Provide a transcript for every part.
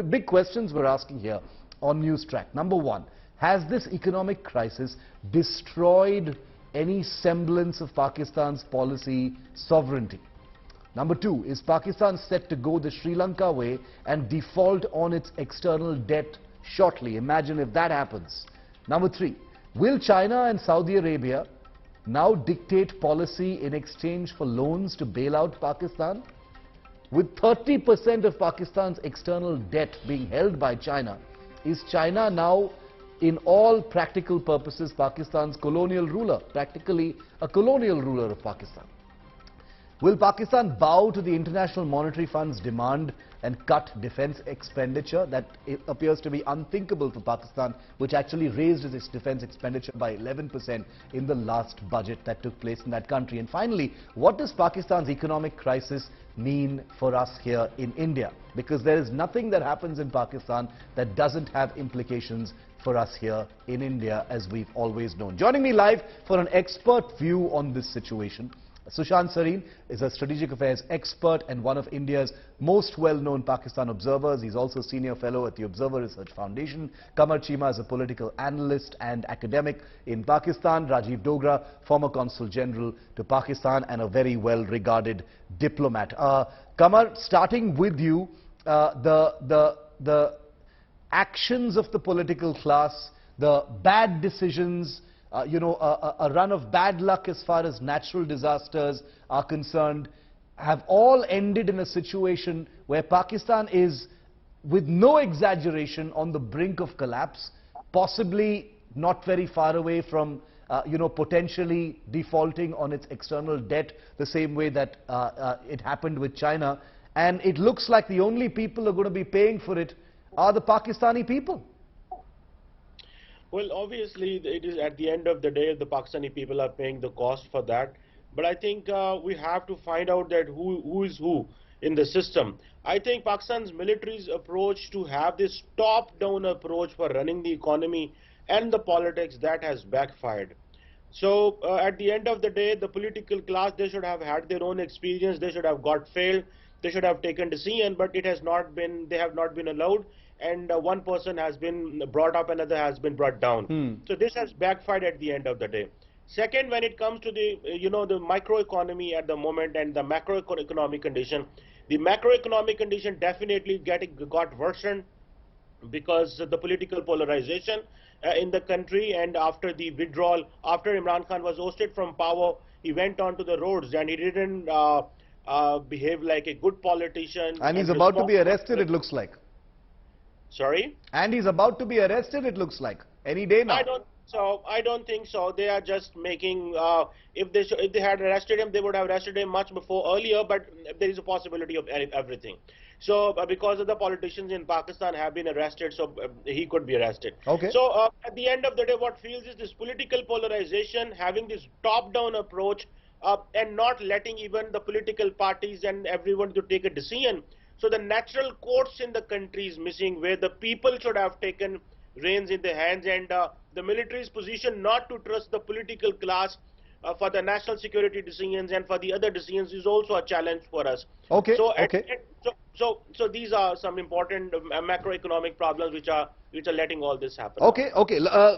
big questions we're asking here on News Track. Number one, has this economic crisis destroyed any semblance of Pakistan's policy sovereignty? Number two, is Pakistan set to go the Sri Lanka way and default on its external debt shortly? Imagine if that happens. Number three, will China and Saudi Arabia now dictate policy in exchange for loans to bail out Pakistan? With 30% of Pakistan's external debt being held by China, is China now, in all practical purposes, Pakistan's colonial ruler, practically a colonial ruler of Pakistan? Will Pakistan bow to the International Monetary Fund's demand and cut defense expenditure? That appears to be unthinkable for Pakistan, which actually raised its defense expenditure by 11% in the last budget that took place in that country. And finally, what does Pakistan's economic crisis mean for us here in India? Because there is nothing that happens in Pakistan that doesn't have implications for us here in India, as we've always known. Joining me live for an expert view on this situation, Sushant Sareen is a strategic affairs expert and one of India's most well-known Pakistan observers. He's also senior fellow at the Observer Research Foundation. Qamar Cheema is a political analyst and academic in Pakistan. Rajiv Dogra, former Consul General to Pakistan and a very well-regarded diplomat. Qamar, starting with you, the actions of the political class, the bad decisions, a run of bad luck as far as natural disasters are concerned, have all ended in a situation where Pakistan is, with no exaggeration, on the brink of collapse, possibly not very far away from, potentially defaulting on its external debt the same way that it happened with China. And it looks like the only people who are going to be paying for it are the Pakistani people. Well, obviously, it is at the end of the day, the Pakistani people are paying the cost for that. But I think we have to find out that who is who in the system. I think Pakistan's military's approach to have this top-down approach for running the economy and the politics, that has backfired. So at the end of the day, the political class, they should have had their own experience. They should have got failed. They should have taken decision, but it has not been. They have not been allowed. And one person has been brought up, another has been brought down. So this has backfired at the end of the day. Second, when it comes to the, the microeconomy at the moment and the macroeconomic condition, the macroeconomic condition definitely got worsened because of the political polarization in the country. And after the withdrawal, after Imran Khan was ousted from power, he went onto the roads and he didn't behave like a good politician. And he's about to be arrested, it looks like. Sorry? And he's about to be arrested, it looks like. Any day now. I don't think so. They are just making, if they had arrested him, they would have arrested him much earlier, but there is a possibility of everything. So because of the politicians in Pakistan have been arrested, so he could be arrested. Okay. So at the end of the day, what feels is this political polarization, having this top-down approach, and not letting even the political parties and everyone to take a decision. So the natural course in the country is missing, where the people should have taken reins in their hands, and the military's position not to trust the political class for the national security decisions and for the other decisions is also a challenge for us. Okay. So these are some important macroeconomic problems which are letting all this happen. Okay. The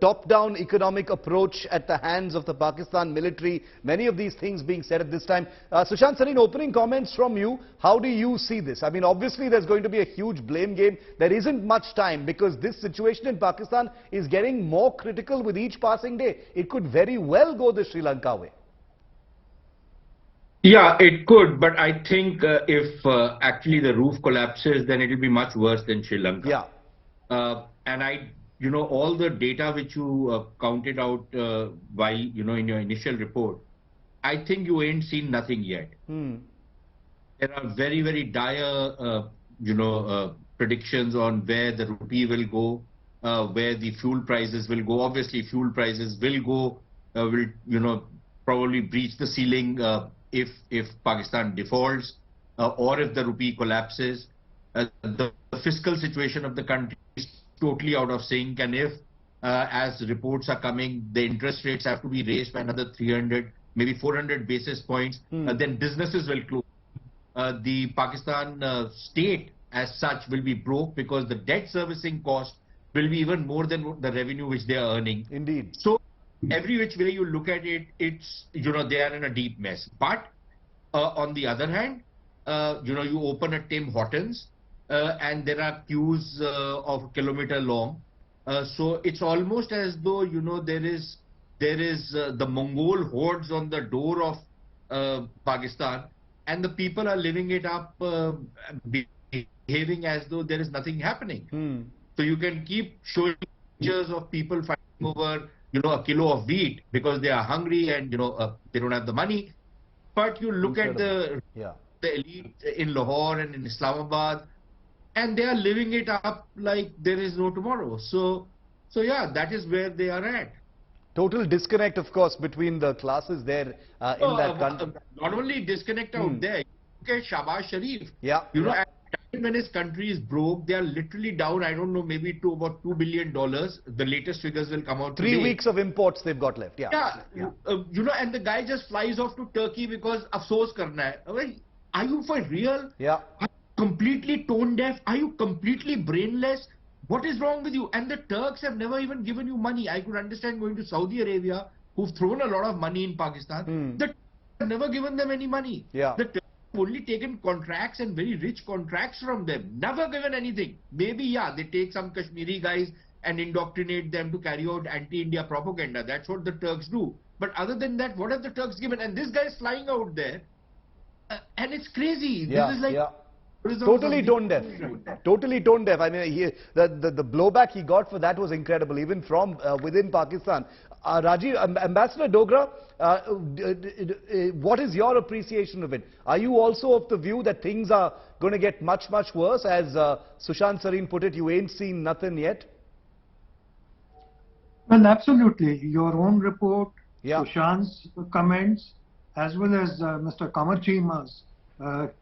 top-down economic approach at the hands of the Pakistan military, many of these things being said at this time. Sushant Sareen, opening comments from you. How do you see this? I mean, obviously there's going to be a huge blame game. There isn't much time because this situation in Pakistan is getting more critical with each passing day. It could very well go the Sri Lanka way. Yeah, it could, but I think if actually the roof collapses, then it will be much worse than Sri Lanka. Yeah. And all the data which you counted out while, in your initial report, I think you ain't seen nothing yet. There are very, very dire, predictions on where the rupee will go, where the fuel prices will go. Obviously, fuel prices will go, probably breach the ceiling if Pakistan defaults or if the rupee collapses. The fiscal situation of the country is totally out of sync, and if, as reports are coming, the interest rates have to be raised by another 300, maybe 400 basis points, then businesses will close. The Pakistan state as such will be broke because the debt servicing cost will be even more than the revenue which they are earning. Indeed. So every which way you look at it, it's, they are in a deep mess. But on the other hand, you open a Tim Hortons and there are queues of a kilometer long. So it's almost as though, there is the Mongol hordes on the door of Pakistan, and the people are living it up, behaving as though there is nothing happening. So you can keep showing pictures of people fighting over, a kilo of wheat because they are hungry and, they don't have the money. But you look at the elite in Lahore and in Islamabad, and they are living it up like there is no tomorrow. So yeah, that is where they are at. Total disconnect, of course, between the classes there in that country. Not only disconnect out there, look at Shahbaz Sharif. Yeah. At the time when his country is broke, they are literally down, I don't know, maybe to about $2 billion. The latest figures will come out today. 3 weeks of imports they've got left. And the guy just flies off to Turkey because afsos karna hai. Are you for real? Yeah. Are you completely tone deaf? Are you completely brainless? What is wrong with you? And the Turks have never even given you money. I could understand going to Saudi Arabia, who've thrown a lot of money in Pakistan. The Turks have never given them any money. Yeah. The Turks have only taken contracts and very rich contracts from them. Never given anything. Maybe, they take some Kashmiri guys and indoctrinate them to carry out anti-India propaganda. That's what the Turks do. But other than that, what have the Turks given? And this guy is flying out there. And it's crazy. This is like... Totally tone deaf. Totally tone deaf. I mean, the blowback he got for that was incredible, even from within Pakistan. Rajiv, Ambassador Dogra, what is your appreciation of it? Are you also of the view that things are going to get much, much worse? As Sushant Sareen put it, you ain't seen nothing yet? Well, absolutely. Your own report, Yeah. Sushant's comments, as well as Mr. Kamar Chima's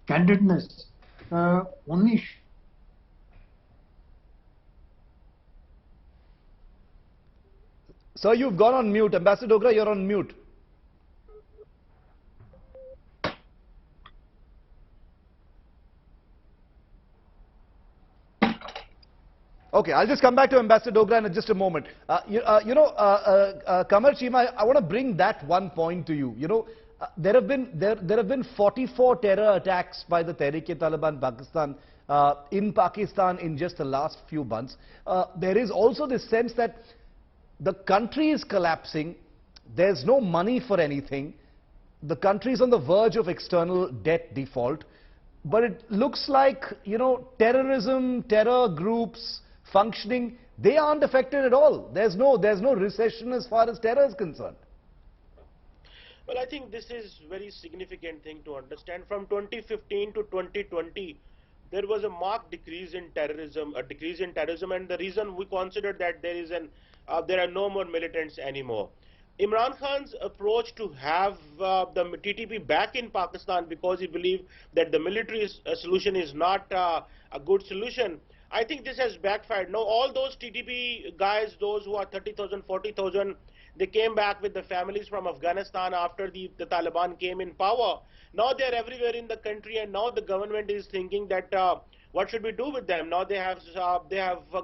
candidness, only Sir, you've gone on mute. Ambassador Dogra, you're on mute. Okay, I'll just come back to Ambassador Dogra in just a moment. Kamar Chima, I want to bring that one point to you. There have been 44 terror attacks by the Tehreek-e-Taliban Pakistan in Pakistan in just the last few months. There is also this sense that the country is collapsing. There's no money for anything. The country is on the verge of external debt default. But it looks like, terrorism, terror groups functioning, they aren't affected at all. There's no recession as far as terror is concerned. Well, I think this is very significant thing to understand. From 2015 to 2020, there was a marked decrease in terrorism, and the reason we consider that there are no more militants anymore. Imran Khan's approach to have the TTP back in Pakistan because he believed that the military solution is not a good solution, I think this has backfired. Now, all those TTP guys, those who are 30,000, 40,000, they came back with the families from Afghanistan after the Taliban came in power. Now they're everywhere in the country, and now the government is thinking that what should we do with them? Now they have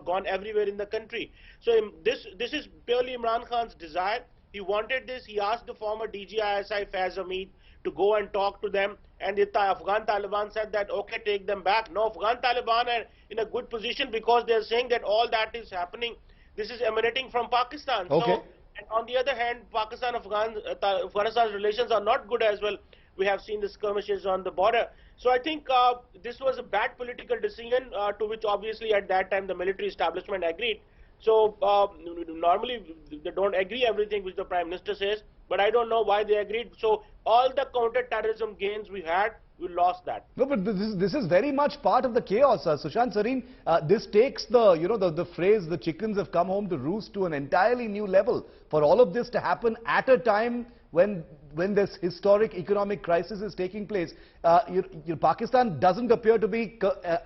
gone everywhere in the country. So this is purely Imran Khan's desire. He wanted this. He asked the former DGISI Faiz Hamid to go and talk to them, and the Afghan Taliban said that okay, take them back. Now Afghan Taliban are in a good position because they're saying that all that is happening, this is emanating from Pakistan. Okay. So, and on the other hand, Pakistan-Afghanistan's relations are not good as well. We have seen the skirmishes on the border. So I think this was a bad political decision to which obviously at that time the military establishment agreed. So normally they don't agree everything which the Prime Minister says, but I don't know why they agreed. So all the counter-terrorism gains we had, we lost that. No, but this is very much part of the chaos, Sushant Sareen. This takes the phrase "the chickens have come home to roost" to an entirely new level. For all of this to happen at a time when this historic economic crisis is taking place, Pakistan doesn't appear to be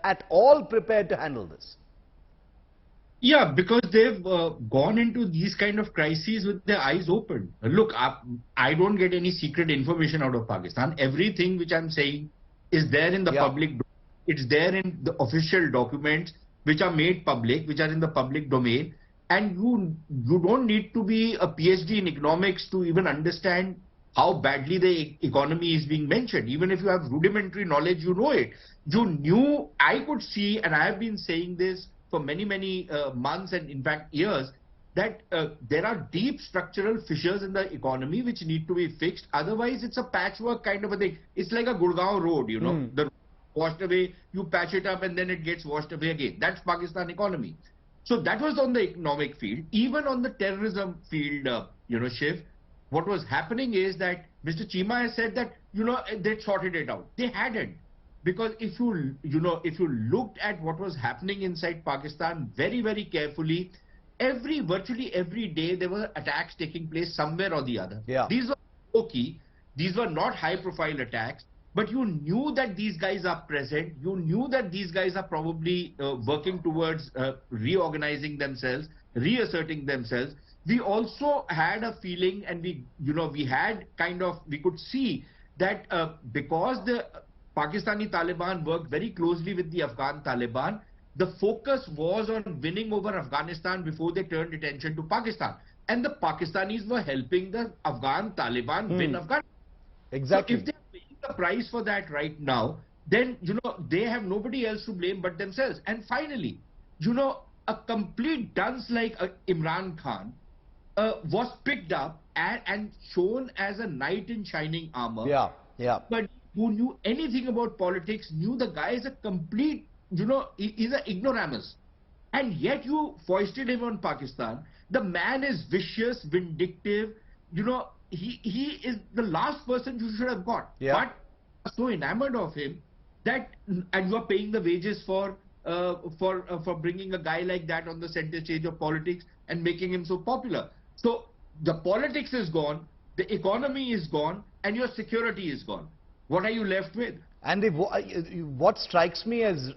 at all prepared to handle this. Yeah, because they've gone into these kind of crises with their eyes open. Look, I don't get any secret information out of Pakistan. Everything which I'm saying is there in the public. It's there in the official documents which are made public, which are in the public domain. And you don't need to be a PhD in economics to even understand how badly the economy is being mentioned. Even if you have rudimentary knowledge, you know it. You knew, I could see, and I have been saying this for many, many months and in fact years, that there are deep structural fissures in the economy which need to be fixed. Otherwise, it's a patchwork kind of a thing. It's like a Gurgaon road, you know, the road washed away, you patch it up and then it gets washed away again. That's Pakistan economy. So that was on the economic field. Even on the terrorism field, Shiv, what was happening is that Mr. Cheema has said that, they'd sorted it out. They hadn't. Because if you looked at what was happening inside Pakistan very, very carefully, virtually every day there were attacks taking place somewhere or the other. Yeah. These were low-key. These were not high-profile attacks. But you knew that these guys are present. You knew that these guys are probably working towards reorganizing themselves, reasserting themselves. We also had a feeling, and we could see that because the Pakistani Taliban worked very closely with the Afghan Taliban, the focus was on winning over Afghanistan before they turned attention to Pakistan. And the Pakistanis were helping the Afghan Taliban win Afghanistan. Exactly. So if they're paying the price for that right now, then, they have nobody else to blame but themselves. And finally, a complete dunce like Imran Khan was picked up and shown as a knight in shining armor. Yeah, yeah. But who knew anything about politics knew the guy is a complete, he's an ignoramus. And yet you foisted him on Pakistan. The man is vicious, vindictive, he is the last person you should have got. Yeah. But so enamored of him that, and you are paying the wages for bringing a guy like that on the center stage of politics and making him so popular. So the politics is gone, the economy is gone, and your security is gone. What are you left with? And what strikes me as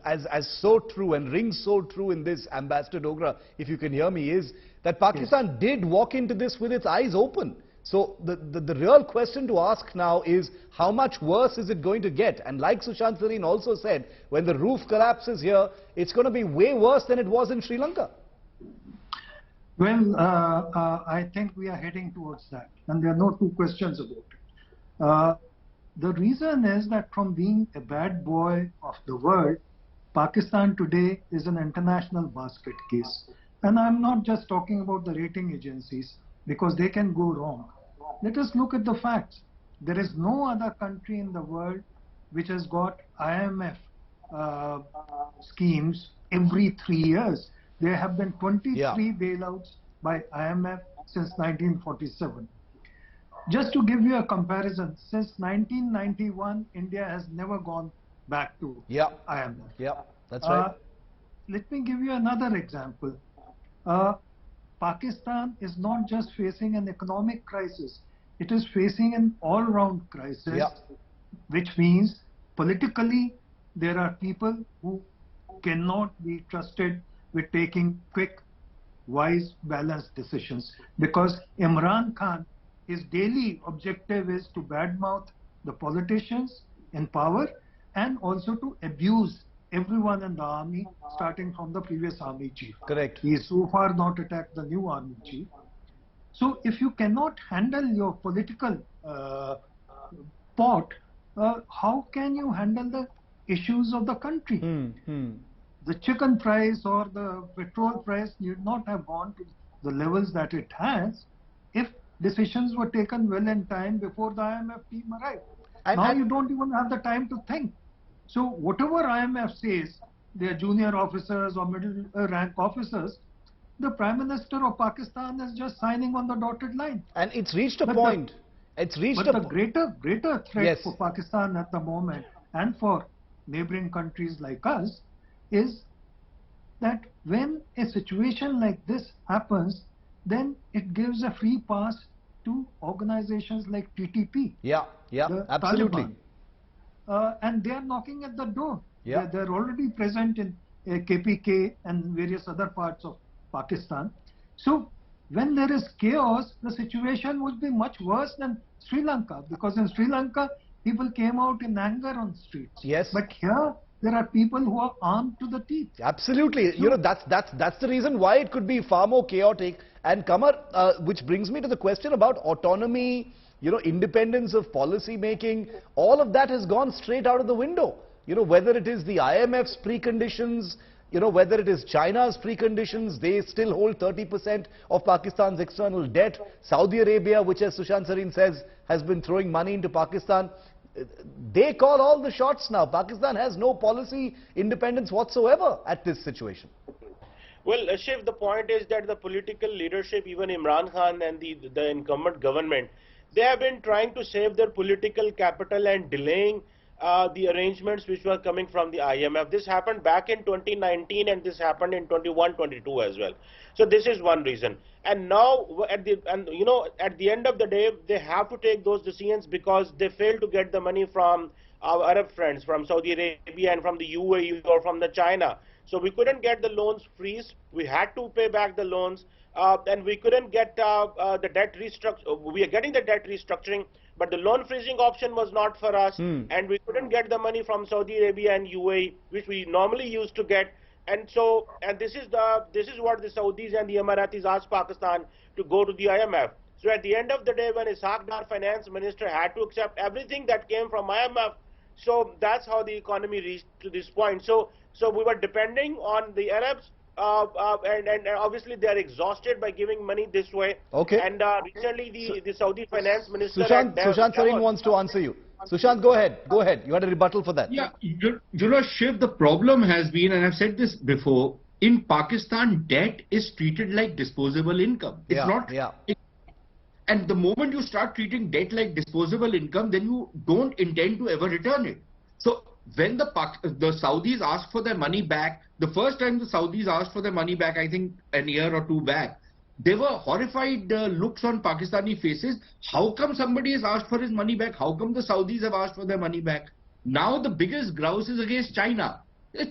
so true and rings so true in this, Ambassador Dogra, if you can hear me, is that Pakistan did walk into this with its eyes open. So the real question to ask now is, how much worse is it going to get? And like Sushant Sareen also said, when the roof collapses here, it's going to be way worse than it was in Sri Lanka. Well, I think we are heading towards that, and there are no two questions about it. The reason is that from being a bad boy of the world, Pakistan today is an international basket case. And I'm not just talking about the rating agencies, because they can go wrong. Let us look at the facts. There is no other country in the world which has got IMF schemes every 3 years. There have been 23 bailouts by IMF since 1947. Just to give you a comparison, since 1991, India has never gone back to IMF. Yeah, that's right. Let me give you another example. Pakistan is not just facing an economic crisis, it is facing an all-round crisis, which means politically there are people who cannot be trusted with taking quick, wise, balanced decisions. Because Imran Khan, his daily objective is to badmouth the politicians in power and also to abuse everyone in the army, starting from the previous army chief. Correct. He has so far not attacked the new army chief. So if you cannot handle your political pot, how can you handle the issues of the country? The chicken price or the petrol price need not have gone to the levels that it has if decisions were taken well in time before the IMF team arrived. Now you don't even have the time to think. So whatever IMF says, their junior officers or middle rank officers, the Prime Minister of Pakistan is just signing on the dotted line. And it's reached a point. The greater threat for Pakistan at the moment and for neighboring countries like us is that when a situation like this happens, then it gives a free pass to organizations like TTP. Yeah, absolutely. And they are knocking at the door. They're already present in KPK and various other parts of Pakistan. So when there is chaos, the situation would be much worse than Sri Lanka, because in Sri Lanka, people came out in anger on streets. Yes. But here, there are people who are armed to the teeth. Absolutely. You know, that's the reason why it could be far more chaotic. And Kamar, which brings me to the question about autonomy, you know, independence of policy making, all of that has gone straight out of the window. You know, whether it is the IMF's preconditions, you know, whether it is China's preconditions, they still hold 30% of Pakistan's external debt. Saudi Arabia, which as Sushant Sareen says, has been throwing money into Pakistan. They call all the shots now. Pakistan has no policy independence whatsoever at this situation. Well, Shiv, the point is that the political leadership, even Imran Khan and the incumbent government, they have been trying to save their political capital and delaying the arrangements which were coming from the IMF. This happened back in 2019 and this happened in 21-22 as well. So this is one reason. And now at the end of the day, they have to take those decisions because they failed to get the money from our Arab friends, from Saudi Arabia and from the UAE or from the China. So we couldn't get the loans freeze. We had to pay back the loans. And we couldn't get the debt restructure. We are getting the debt restructuring, but the loan freezing option was not for us, and we couldn't get the money from Saudi Arabia and UAE, which we normally used to get. And so, and this is what the Saudis and the Emiratis asked Pakistan to go to the IMF. So at the end of the day, when Ishaq Dar finance minister had to accept everything that came from IMF, so that's how the economy reached to this point. So we were depending on the Arabs. And obviously they are exhausted by giving money this way. Okay. And recently the Saudi finance minister... Sushant Sareen wants to answer you. Sushant, go ahead. Go ahead. You had a rebuttal for that. Yeah, you know, Shiv, the problem has been, and I've said this before, in Pakistan, debt is treated like disposable income. It's not. Yeah. And the moment you start treating debt like disposable income, then you don't intend to ever return it. So when the Saudis asked for their money back, the first time the Saudis asked for their money back, I think a year or two back, there were horrified looks on Pakistani faces. How come somebody has asked for his money back? How come the Saudis have asked for their money back? Now the biggest grouse is against China.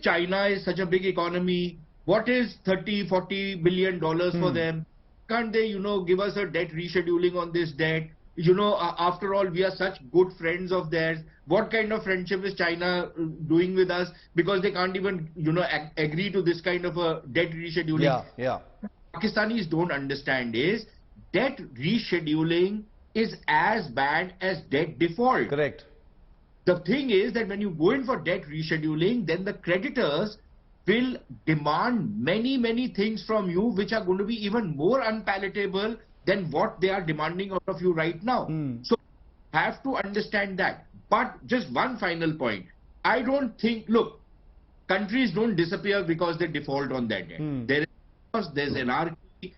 China is such a big economy. What is $30-40 billion for them? Can't they, you know, give us a debt rescheduling on this debt? You know, after all, we are such good friends of theirs. What kind of friendship is China doing with us? Because they can't even, you know, agree to this kind of a debt rescheduling. Yeah. Pakistanis don't understand is debt rescheduling is as bad as debt default. Correct. The thing is that when you go in for debt rescheduling, then the creditors will demand many things from you which are going to be even more unpalatable than what they are demanding out of you right now. So have to understand that. But just one final point. I don't think, look, countries don't disappear because they default on their debt. There's anarchy,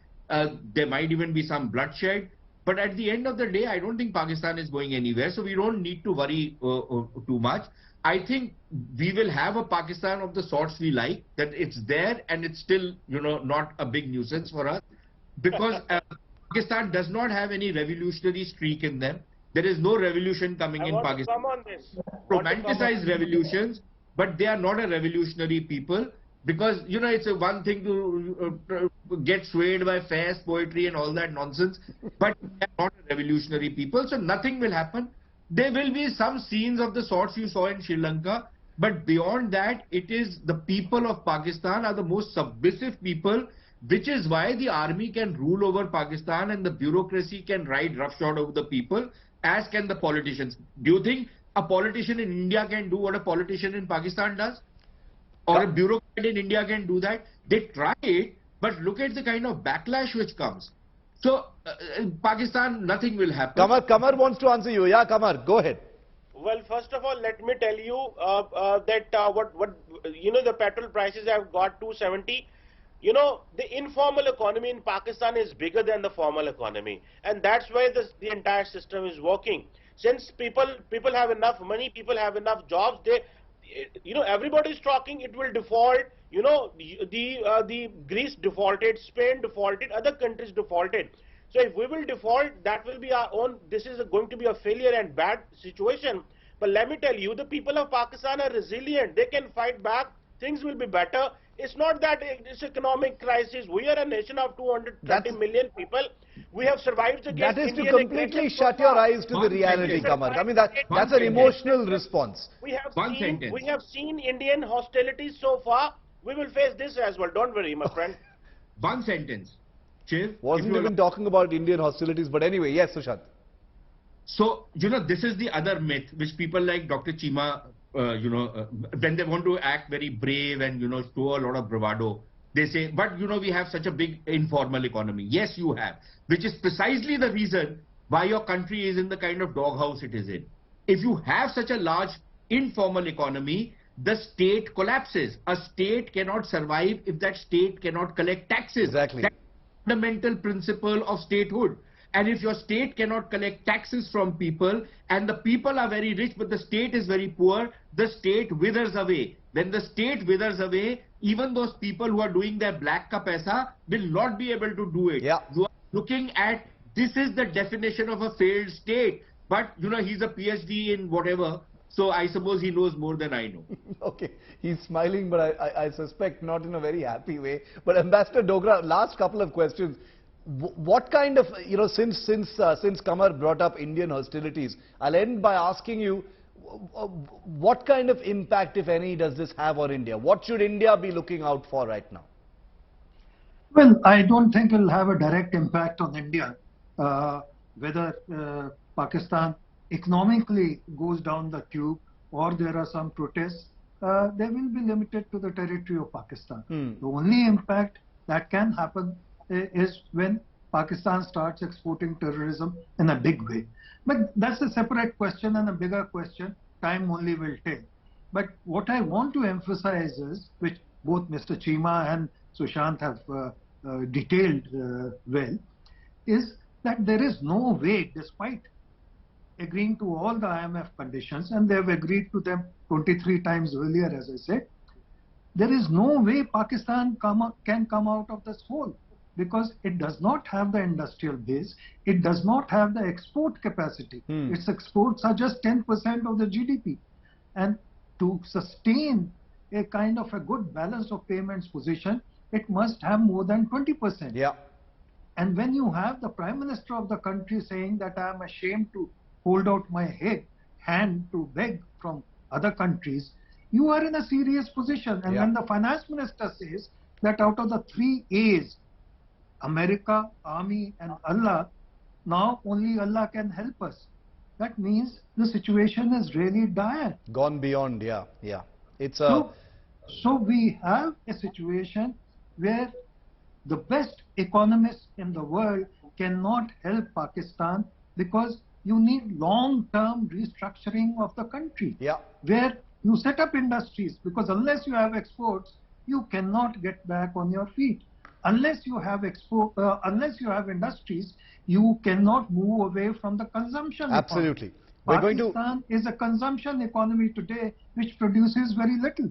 there might even be some bloodshed. But at the end of the day, I don't think Pakistan is going anywhere. So we don't need to worry too much. I think we will have a Pakistan of the sorts we like, that it's there and it's still, you know, not a big nuisance for us. Because Pakistan does not have any revolutionary streak in them. There is no revolution coming in Pakistan. Come on this. Romanticize revolutions, but they are not a revolutionary people. Because, you know, it's a one thing to get swayed by fast poetry and all that nonsense, but they are not a revolutionary people, so nothing will happen. There will be some scenes of the sorts you saw in Sri Lanka, but beyond that, it is the people of Pakistan are the most submissive people, which is why the army can rule over Pakistan and the bureaucracy can ride roughshod over the people, as can the politicians. Do you think a politician in India can do what a politician in Pakistan does? Or a bureaucrat in India can do that? They try it, but look at the kind of backlash which comes. So, in Pakistan, nothing will happen. Kamar wants to answer you. Yeah, Kamar, go ahead. Well, first of all, let me tell you that you know, the petrol prices have got 270. You know, the informal economy in Pakistan is bigger than the formal economy, and that's why the entire system is working. Since people have enough money, people have enough jobs, you know, everybody's talking it will default. You know, the Greece defaulted, Spain defaulted, other countries defaulted. So if we will default, that will be our own. This is going to be a failure and bad situation. But let me tell you, the people of Pakistan are resilient. They can fight back things will be better. It's not that it's economic crisis. We are a nation of 230 million people. We have survived against That is to Indian completely aggression shut so your far. eyes to the reality, Kamar. I mean, that's an sentence. emotional response. We have One sentence. we have seen Indian hostilities so far. We will face this as well. Don't worry, my friend. One sentence. Chief, Wasn't even talking about Indian hostilities, but anyway, yes, Sushant. So, this is the other myth which people like Dr. Chima, when they want to act very brave and, show a lot of bravado, they say, but, we have such a big informal economy. Yes, you have, which is precisely the reason why your country is in the kind of doghouse it is in. If you have such a large informal economy, the state collapses. A state cannot survive if that state cannot collect taxes. Exactly. That's the fundamental principle of statehood. And if your state cannot collect taxes from people, and the people are very rich, but the state is very poor, the state withers away. When the state withers away, even those people who are doing their black ka paisa will not be able to do it. Yeah. You are looking at, this is the definition of a failed state. But, he's a PhD in whatever, so I suppose he knows more than I know. Okay, he's smiling, but I suspect not in a very happy way. But Ambassador Dogra, last couple of questions. What kind of, since Kamar brought up Indian hostilities, I'll end by asking you, what kind of impact, if any, does this have on India? What should India be looking out for right now? Well, I don't think it will have a direct impact on India. Whether Pakistan economically goes down the tube or there are some protests, they will be limited to the territory of Pakistan. The only impact that can happen is when Pakistan starts exporting terrorism in a big way. But that's a separate question and a bigger question. Time only will tell. But what I want to emphasize is, which both Mr. Chima and Sushant have detailed well, is that there is no way, despite agreeing to all the IMF conditions, and they have agreed to them 23 times earlier, as I said, there is no way Pakistan can come out of this hole, because it does not have the industrial base, it does not have the export capacity. Its exports are just 10% of the GDP. And to sustain a kind of a good balance of payments position, it must have more than 20%. Yeah. And when you have the Prime Minister of the country saying that I am ashamed to hold out my hand to beg from other countries, you are in a serious position. And when the Finance Minister says that out of the 3 A's, America, Army and Allah, now only Allah can help us, that means the situation is really dire. Gone beyond, yeah. It's So we have a situation where the best economists in the world cannot help Pakistan, because you need long-term restructuring of the country, where you set up industries, because unless you have exports, you cannot get back on your feet. Unless you have unless you have industries, you cannot move away from the consumption. Absolutely. Pakistan is a consumption economy today, which produces very little.